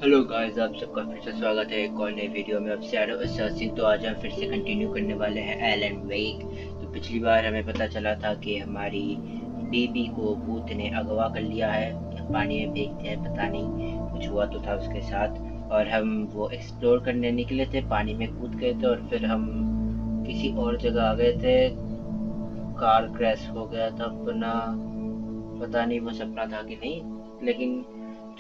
Hello guys, आप सबका फिर से स्वागत है एक और नई वीडियो में। अब शैडो असैसिन तो आज हम फिर से कंटिन्यू करने वाले हैं एलन वेक। तो पिछली बार हमें पता चला था कि हमारी बेबी को भूत ने अगवा कर लिया है, पानी में फेंक दिया है, पता नहीं कुछ हुआ तो था उसके साथ। और हम वो एक्सप्लोर करने निकले थे, पानी में कूद गए थे और फिर हम किसी और जगह आ गए थे। कार क्रैश हो गया था अपना, पता नहीं वो सपना था कि नहीं, लेकिन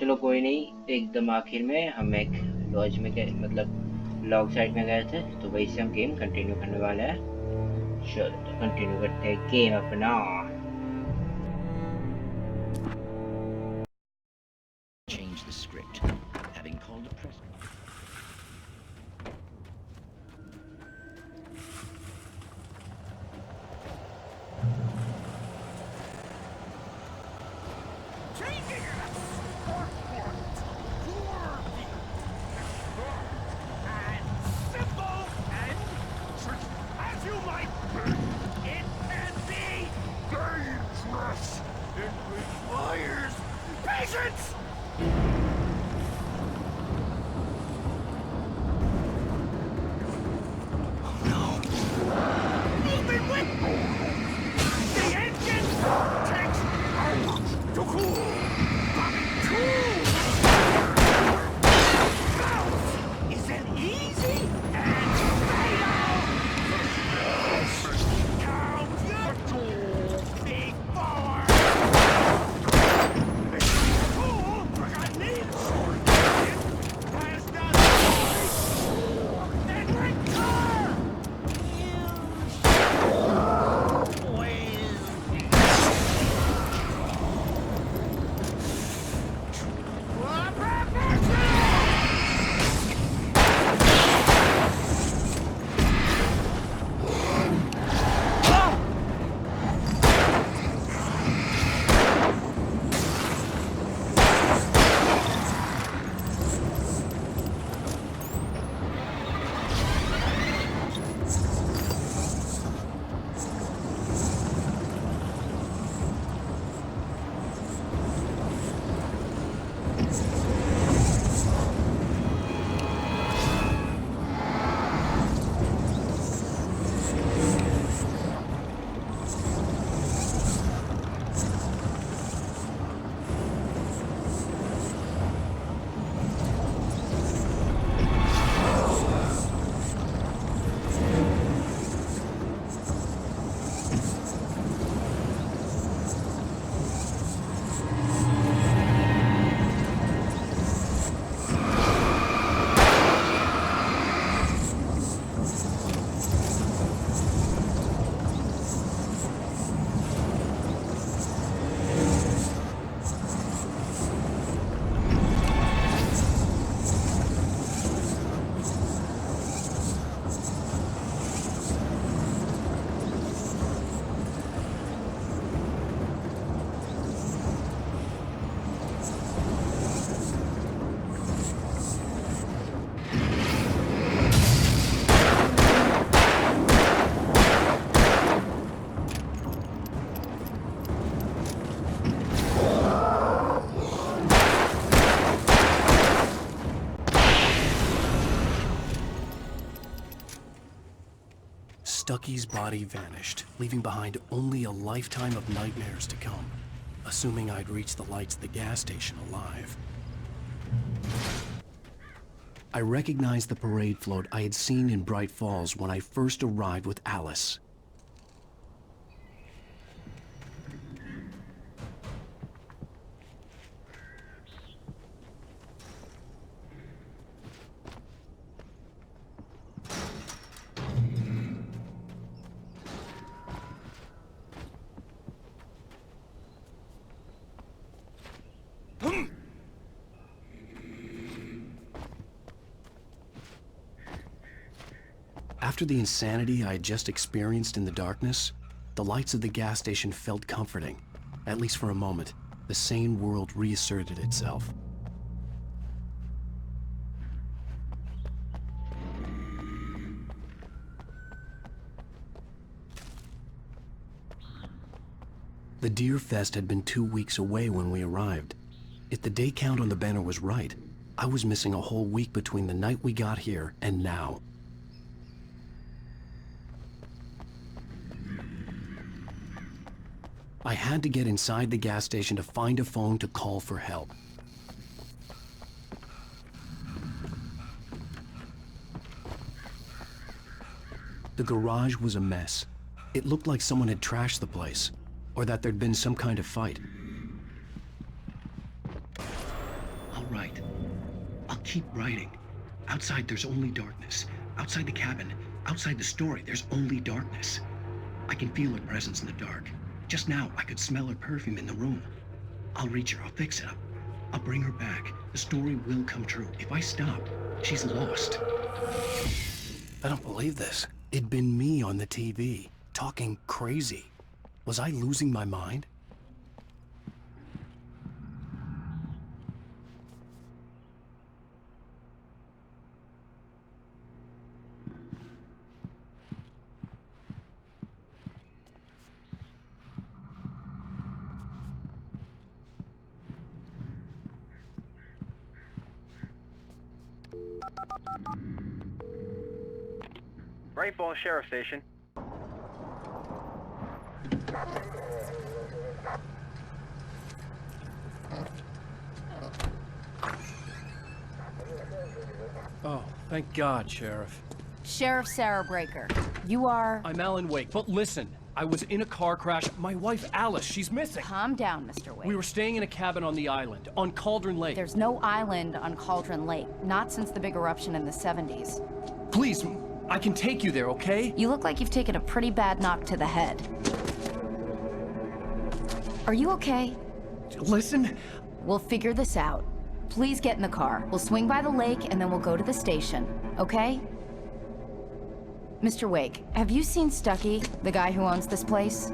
चलो कोई नहीं। एकदम आखिर में हम एक लॉज में गए, मतलब लॉग साइड में गए थे, तो वही से हम गेम कंटिन्यू करने वाले हैं। चलो तो कंटिन्यू करते हैं गेम अपना। Change the script, having called a press. Patience! Moving with the engine takes hours to cool. Cool! Valve is an easy and fatal. Count the door before. Cool, I need has done and recur. Stucky's body vanished, leaving behind only a lifetime of nightmares to come, assuming I'd reach the lights of the gas station alive. I recognized the parade float I had seen in Bright Falls when I first arrived with Alice. After the insanity I had just experienced in the darkness, the lights of the gas station felt comforting. At least for a moment, the sane world reasserted itself. The Deer Fest had been 2 weeks away when we arrived. If the day count on the banner was right, I was missing a whole week between the night we got here and now. I had to get inside the gas station to find a phone to call for help. The garage was a mess. It looked like someone had trashed the place, or that there'd been some kind of fight. I'll write. I'll keep writing. Outside, there's only darkness. Outside the cabin, outside the story, there's only darkness. I can feel her presence in the dark. Just now, I could smell her perfume in the room. I'll reach her, I'll fix it up. I'll bring her back. The story will come true. If I stop, she's lost. I don't believe this. It'd been me on the TV, talking crazy. Was I losing my mind? Bright Falls Sheriff Station. Oh, thank God, Sheriff. Sheriff Sarah Breaker. You are... I'm Alan Wake, but listen, I was in a car crash. My wife, Alice, she's missing. Calm down, Mr. Wake. We were staying in a cabin on the island, on Cauldron Lake. There's no island on Cauldron Lake, not since the big eruption in the 70s. Please, I can take you there, okay? You look like you've taken a pretty bad knock to the head. Are you okay? Listen. We'll figure this out. Please get in the car. We'll swing by the lake and then we'll go to the station, okay? Mr. Wake, have you seen Stucky, the guy who owns this place?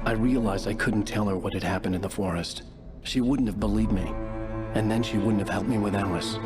I realized I couldn't tell her what had happened in the forest. She wouldn't have believed me. And then she wouldn't have helped me with Alice.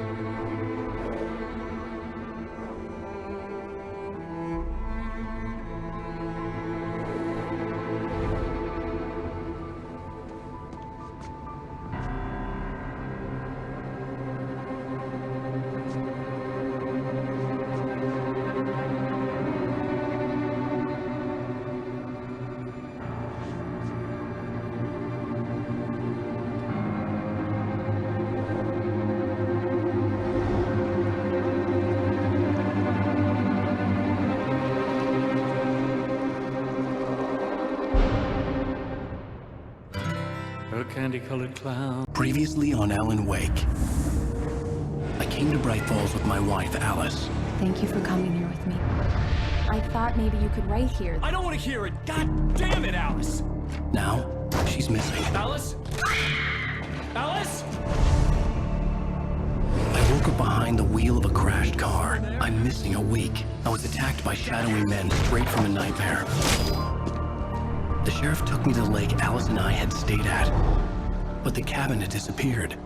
Candy-colored clown. Previously on Alan Wake. I came to Bright Falls with my wife, Alice. Thank you for coming here with me. I thought maybe you could write here. I don't want to hear it! God damn it, Alice! Now, she's missing. Alice? Alice? I woke up behind the wheel of a crashed car. I'm missing a week. I was attacked by shadowy men straight from a nightmare. The sheriff took me to the lake Alice and I had stayed at, but the cabin had disappeared.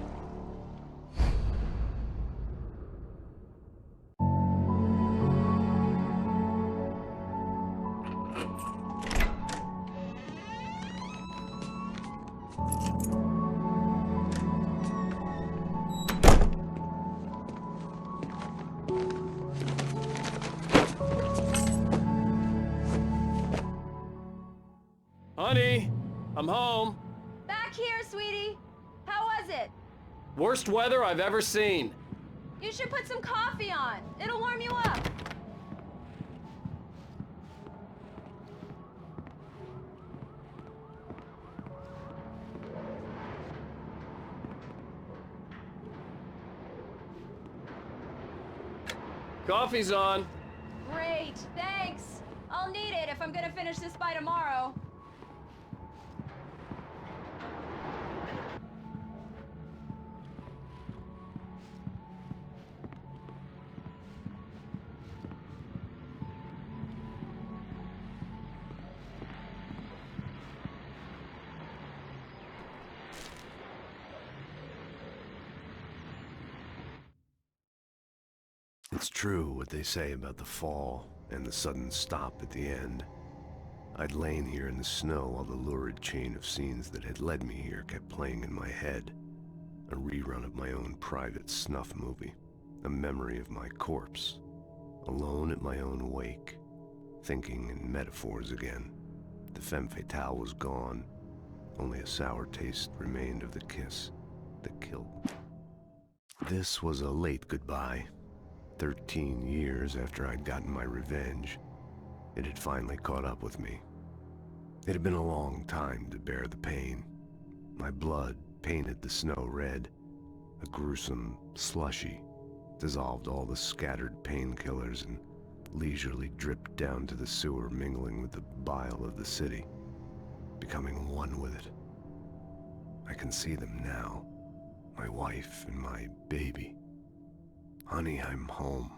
Honey, I'm home. Back here, sweetie. How was it? Worst weather I've ever seen. You should put some coffee on. It'll warm you up. Coffee's on. Great, thanks. I'll need it if I'm gonna finish this by tomorrow. It's true what they say about the fall and the sudden stop at the end. I'd lain here in the snow while the lurid chain of scenes that had led me here kept playing in my head. A rerun of my own private snuff movie. A memory of my corpse. Alone at my own wake. Thinking in metaphors again. The femme fatale was gone. Only a sour taste remained of the kiss that killed. This was a late goodbye. 13 years after I'd gotten my revenge, it had finally caught up with me. It had been a long time to bear the pain. My blood painted the snow red. A gruesome slushy dissolved all the scattered painkillers and leisurely dripped down to the sewer, mingling with the bile of the city, becoming one with it. I can see them now, my wife and my baby. Honey, I'm home.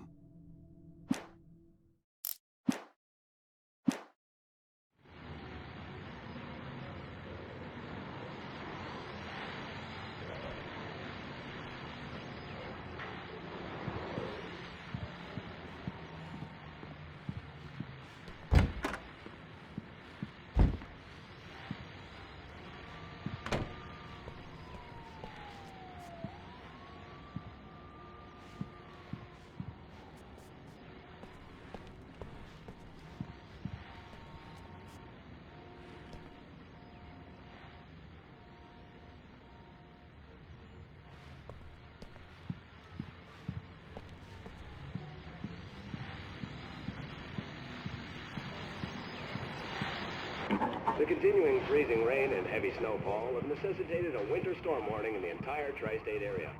The continuing freezing rain and heavy snowfall have necessitated a winter storm warning in the entire tri-state area.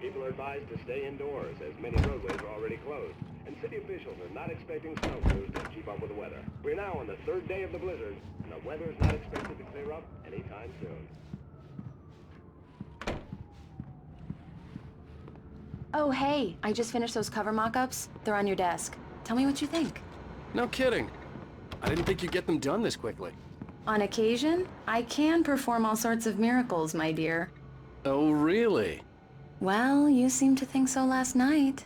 People are advised to stay indoors as many roadways are already closed, and city officials are not expecting snow crews to keep up with the weather. We're now on the third day of the blizzard, and the weather is not expected to clear up anytime soon. Oh, hey, I just finished those cover mock-ups. They're on your desk. Tell me what you think. No kidding. I didn't think you'd get them done this quickly. On occasion, I can perform all sorts of miracles, my dear. Oh, really? Well, you seemed to think so last night.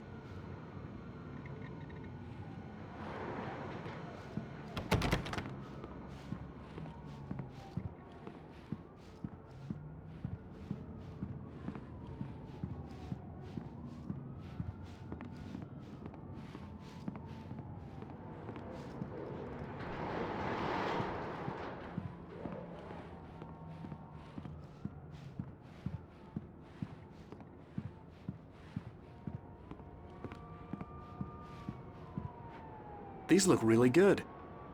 These look really good.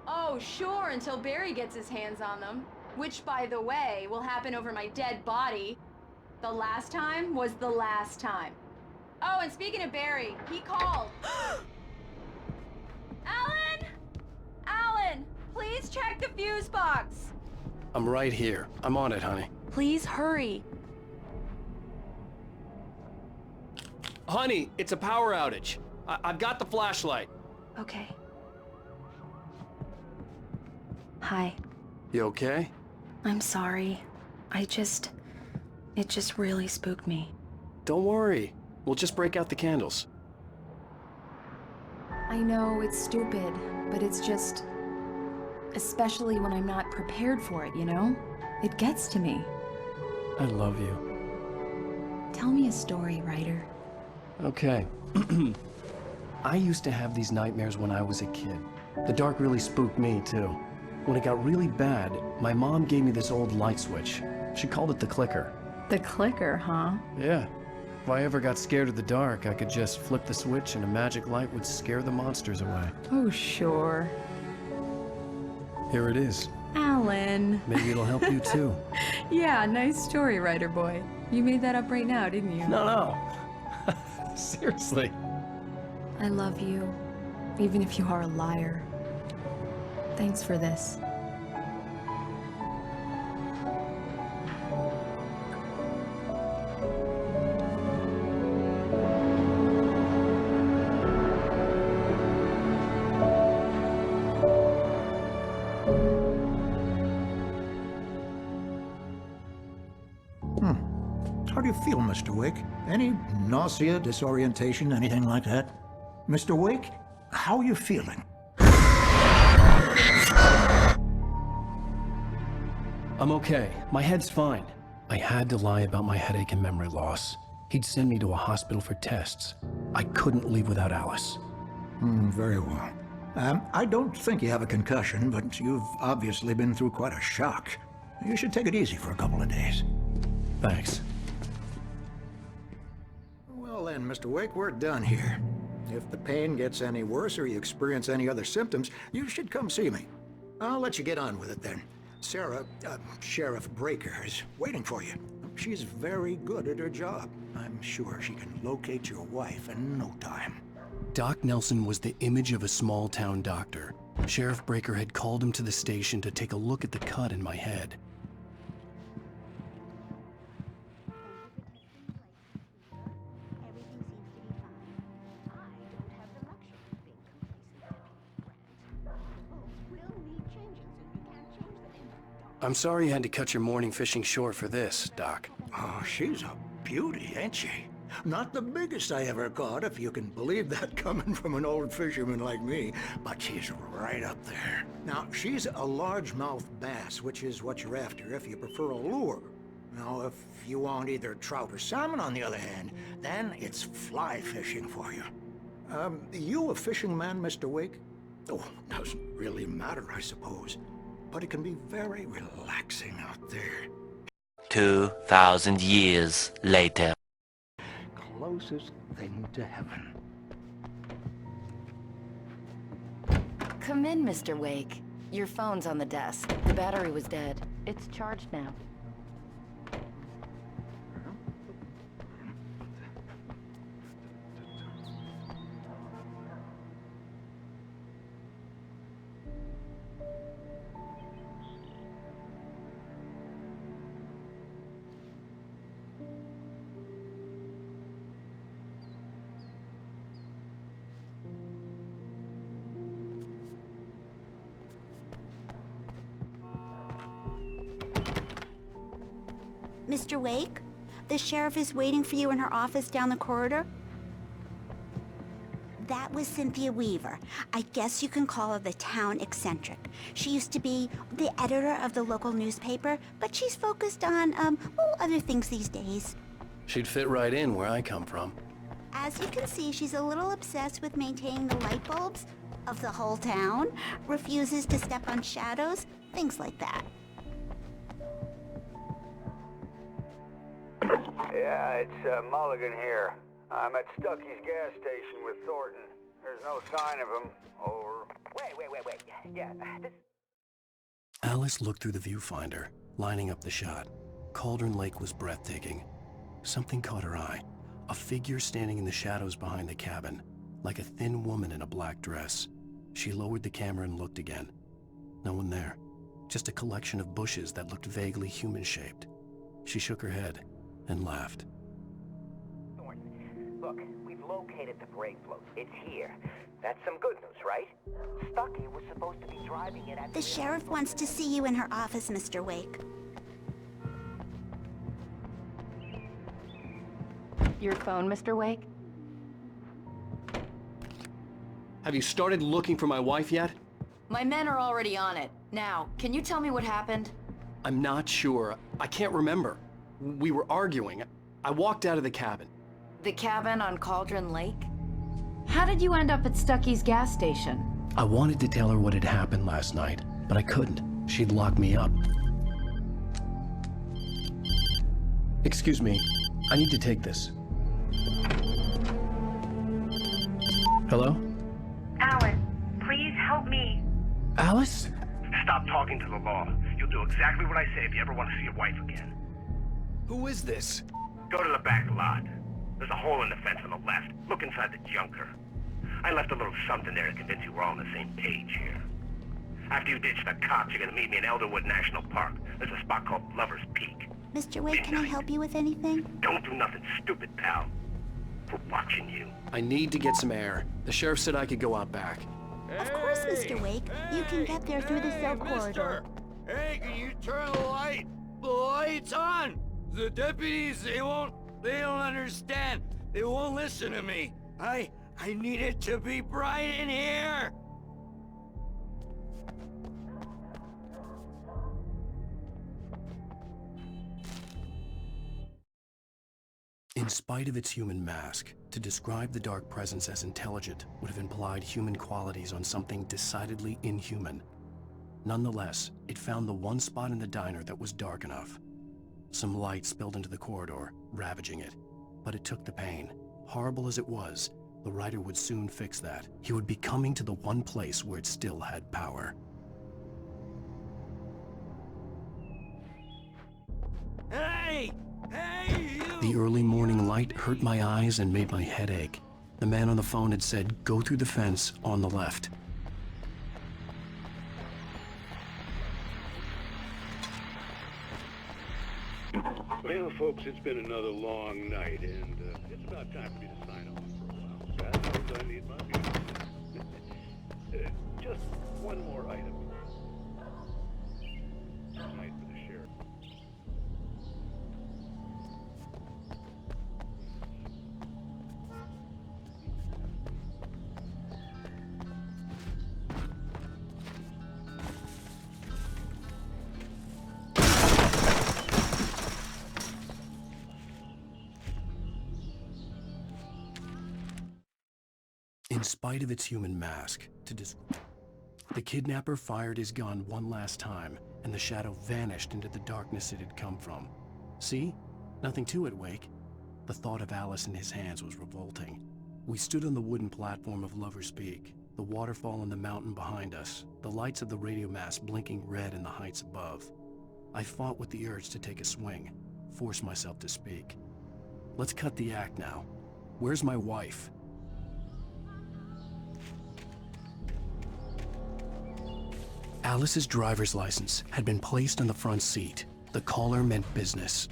Oh, sure, until Barry gets his hands on them. Which, by the way, will happen over my dead body. The last time was the last time. Oh, and speaking of Barry, he called. Alan! Alan, please check the fuse box. I'm right here. I'm on it, honey. Please hurry. Honey, it's a power outage. I've got the flashlight. Okay. Hi. You okay? I'm sorry. It just really spooked me. Don't worry. We'll just break out the candles. I know it's stupid, but it's just... especially when I'm not prepared for it, you know? It gets to me. I love you. Tell me a story, writer. Okay. I used to have these nightmares when I was a kid. The dark really spooked me, too. When it got really bad, my mom gave me this old light switch. She called it the clicker. The clicker, huh? Yeah. If I ever got scared of the dark, I could just flip the switch and a magic light would scare the monsters away. Oh, sure. Here it is. Alan. Maybe it'll help you, too. Yeah, nice story, writer boy. You made that up right now, didn't you? No. Seriously. I love you, even if you are a liar. Thanks for this. How do you feel, Mr. Wake? Any nausea, disorientation, anything like that? Mr. Wake, how are you feeling? I'm okay. My head's fine. I had to lie about my headache and memory loss. He'd send me to a hospital for tests. I couldn't leave without Alice. Very well. I don't think you have a concussion, but you've obviously been through quite a shock. You should take it easy for a couple of days. Thanks. Well then, Mr. Wake, we're done here. If the pain gets any worse or you experience any other symptoms, you should come see me. I'll let you get on with it then. Sarah, Sheriff Breaker, is waiting for you. She's very good at her job. I'm sure she can locate your wife in no time. Doc Nelson was the image of a small-town doctor. Sheriff Breaker had called him to the station to take a look at the cut in my head. I'm sorry you had to cut your morning fishing short for this, Doc. Oh, she's a beauty, ain't she? Not the biggest I ever caught, if you can believe that coming from an old fisherman like me, but she's right up there. Now, she's a largemouth bass, which is what you're after if you prefer a lure. Now, if you want either trout or salmon, on the other hand, then it's fly fishing for you. You a fishing man, Mr. Wake? Oh, doesn't really matter, I suppose. But it can be very relaxing out there. 2,000 years later. Closest thing to heaven. Come in, Mr. Wake. Your phone's on the desk. The battery was dead. It's charged now. Mr. Wake, the sheriff is waiting for you in her office down the corridor. That was Cynthia Weaver. I guess you can call her the town eccentric. She used to be the editor of the local newspaper, but she's focused on, other things these days. She'd fit right in where I come from. As you can see, she's a little obsessed with maintaining the light bulbs of the whole town, refuses to step on shadows, things like that. Yeah, it's Mulligan here. I'm at Stucky's gas station with Thornton. There's no sign of him. Over. Wait. Yeah, this... Alice looked through the viewfinder, lining up the shot. Cauldron Lake was breathtaking. Something caught her eye. A figure standing in the shadows behind the cabin, like a thin woman in a black dress. She lowered the camera and looked again. No one there. Just a collection of bushes that looked vaguely human-shaped. She shook her head and laughed. Thornton, look, we've located the brake float. It's here. That's some good news, right? Stucky was supposed to be driving it at... The sheriff wants to see you in her office, Mr. Wake. Your phone, Mr. Wake? Have you started looking for my wife yet? My men are already on it. Now, can you tell me what happened? I'm not sure. I can't remember. We were arguing. I walked out of the cabin. The cabin on Cauldron Lake? How did you end up at Stucky's gas station? I wanted to tell her what had happened last night, but I couldn't. She'd lock me up. Excuse me. I need to take this. Hello? Alice, please help me. Alice? Stop talking to the law. You'll do exactly what I say if you ever want to see your wife again. Who is this? Go to the back lot. There's a hole in the fence on the left. Look inside the junker. I left a little something there to convince you we're all on the same page here. After you ditch the cops, you're gonna meet me in Elderwood National Park. There's a spot called Lover's Peak. Mr. Wake, can I help you with anything? Don't do nothing stupid, pal. We're watching you. I need to get some air. The sheriff said I could go out back. Of course, Mr. Wake. You can get there through the cell corridor. Hey, can you turn the light? The light's on! The deputies, they don't understand. They won't listen to me. I need it to be bright in here! In spite of its human mask, to describe the dark presence as intelligent would have implied human qualities on something decidedly inhuman. Nonetheless, it found the one spot in the diner that was dark enough. Some light spilled into the corridor, ravaging it. But it took the pain. Horrible as it was, the writer would soon fix that. He would be coming to the one place where it still had power. Hey! Hey, you! The early morning light hurt my eyes and made my head ache. The man on the phone had said, "Go through the fence on the left." Well, folks, it's been another long night, and it's about time for me to sign off for a while. God knows I need my music. Just one more item. Night for the sheriff. In spite of its human mask, the kidnapper fired his gun one last time, and the shadow vanished into the darkness it had come from. See? Nothing to it, Wake. The thought of Alice in his hands was revolting. We stood on the wooden platform of Lover's Peak, the waterfall in the mountain behind us, the lights of the radio mast blinking red in the heights above. I fought with the urge to take a swing, force myself to speak. Let's cut the act now. Where's my wife? Alice's driver's license had been placed on the front seat. The caller meant business.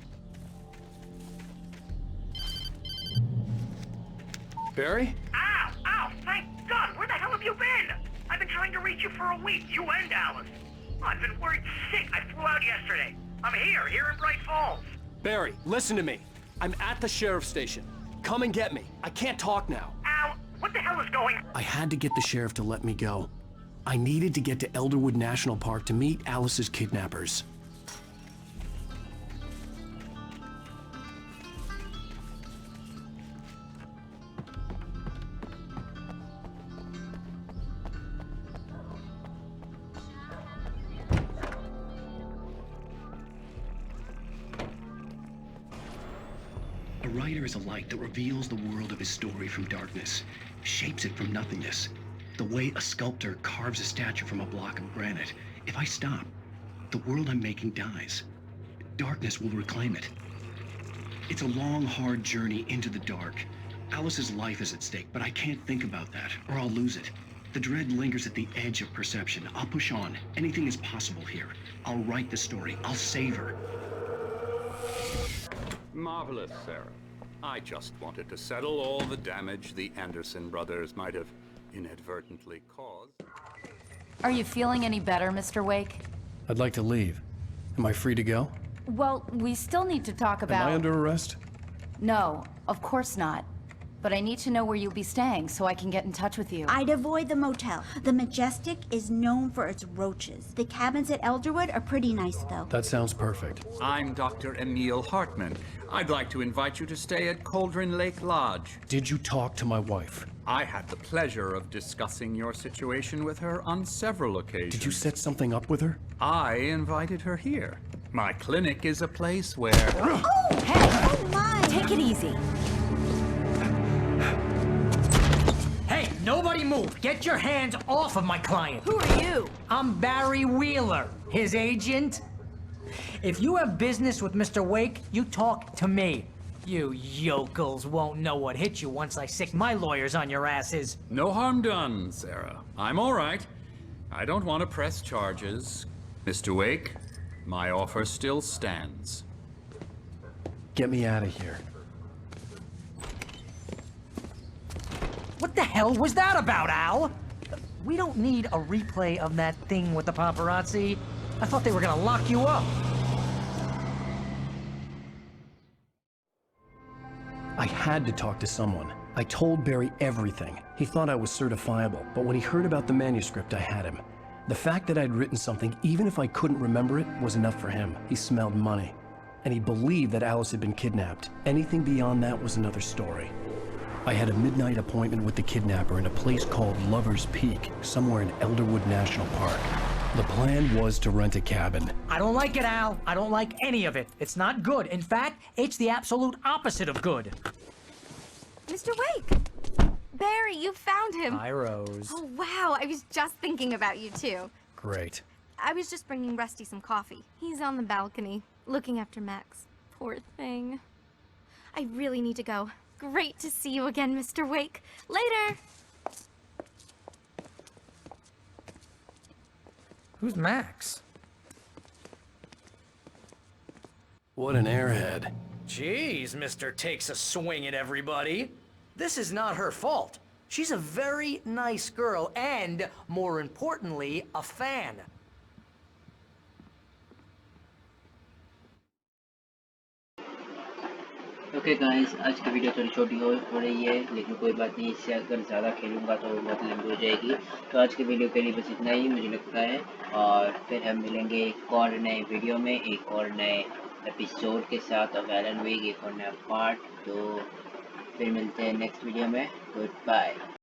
Barry? Ow! Ow! Thank God! Where the hell have you been? I've been trying to reach you for a week, you and Alice. I've been worried sick. I flew out yesterday. I'm here in Bright Falls. Barry, listen to me. I'm at the sheriff's station. Come and get me. I can't talk now. Ow! What the hell is going on? I had to get the sheriff to let me go. I needed to get to Elderwood National Park to meet Alice's kidnappers. A writer is a light that reveals the world of his story from darkness, shapes it from nothingness. The way a sculptor carves a statue from a block of granite. If I stop, the world I'm making dies. Darkness will reclaim it. It's a long, hard journey into the dark. Alice's life is at stake, but I can't think about that, or I'll lose it. The dread lingers at the edge of perception. I'll push on. Anything is possible here. I'll write the story. I'll save her. Marvelous, Sarah. I just wanted to settle all the damage the Anderson brothers might have inadvertently caused. Are you feeling any better, Mr. Wake? I'd like to leave. Am I free to go? Well, we still need to talk about... Am I under arrest? No, of course not. But I need to know where you'll be staying so I can get in touch with you. I'd avoid the motel. The Majestic is known for its roaches. The cabins at Elderwood are pretty nice, though. That sounds perfect. I'm Dr. Emil Hartman. I'd like to invite you to stay at Cauldron Lake Lodge. Did you talk to my wife? I had the pleasure of discussing your situation with her on several occasions. Did you set something up with her? I invited her here. My clinic is a place where... Oh, hey! Oh, my! Take it easy. Hey, nobody move! Get your hands off of my client! Who are you? I'm Barry Wheeler, his agent. If you have business with Mr. Wake, you talk to me. You yokels won't know what hit you once I sick my lawyers on your asses. No harm done, Sarah. I'm all right. I don't want to press charges. Mr. Wake, my offer still stands. Get me out of here. What the hell was that about, Al? We don't need a replay of that thing with the paparazzi. I thought they were gonna lock you up. I had to talk to someone. I told Barry everything. He thought I was certifiable, but when he heard about the manuscript, I had him. The fact that I'd written something, even if I couldn't remember it, was enough for him. He smelled money. and he believed that Alice had been kidnapped. Anything beyond that was another story. I had a midnight appointment with the kidnapper in a place called Lover's Peak, somewhere in Elderwood National Park. The plan was to rent a cabin. I don't like it, Al. I don't like any of it. It's not good. In fact, it's the absolute opposite of good. Mr. Wake! Barry, you found him. Hi, Rose. Oh, wow. I was just thinking about you, too. Great. I was just bringing Rusty some coffee. He's on the balcony, looking after Max. Poor thing. I really need to go. Great to see you again, Mr. Wake. Later! Who's Max? What an airhead. Jeez, Mr. Takes a swing at everybody. This is not her fault. She's a very nice girl and, more importantly, a fan. Okay guys, आज की video थोड़ी छोटी हो रही है, लेकिन कोई बात नहीं, इससे अगर ज़्यादा खेलूंगा तो बहुत लंबी हो जाएगी। तो आज की वीडियो के लिए बस इतना ही मुझे लगता है, और फिर हम मिलेंगे एक और नए वीडियो में, एक और नए एपिसोड के साथ ऑफ एलन वेक, एक और नया पार्ट। तो फिर मिलते हैं नेक्स्ट वीडियो में। Good bye.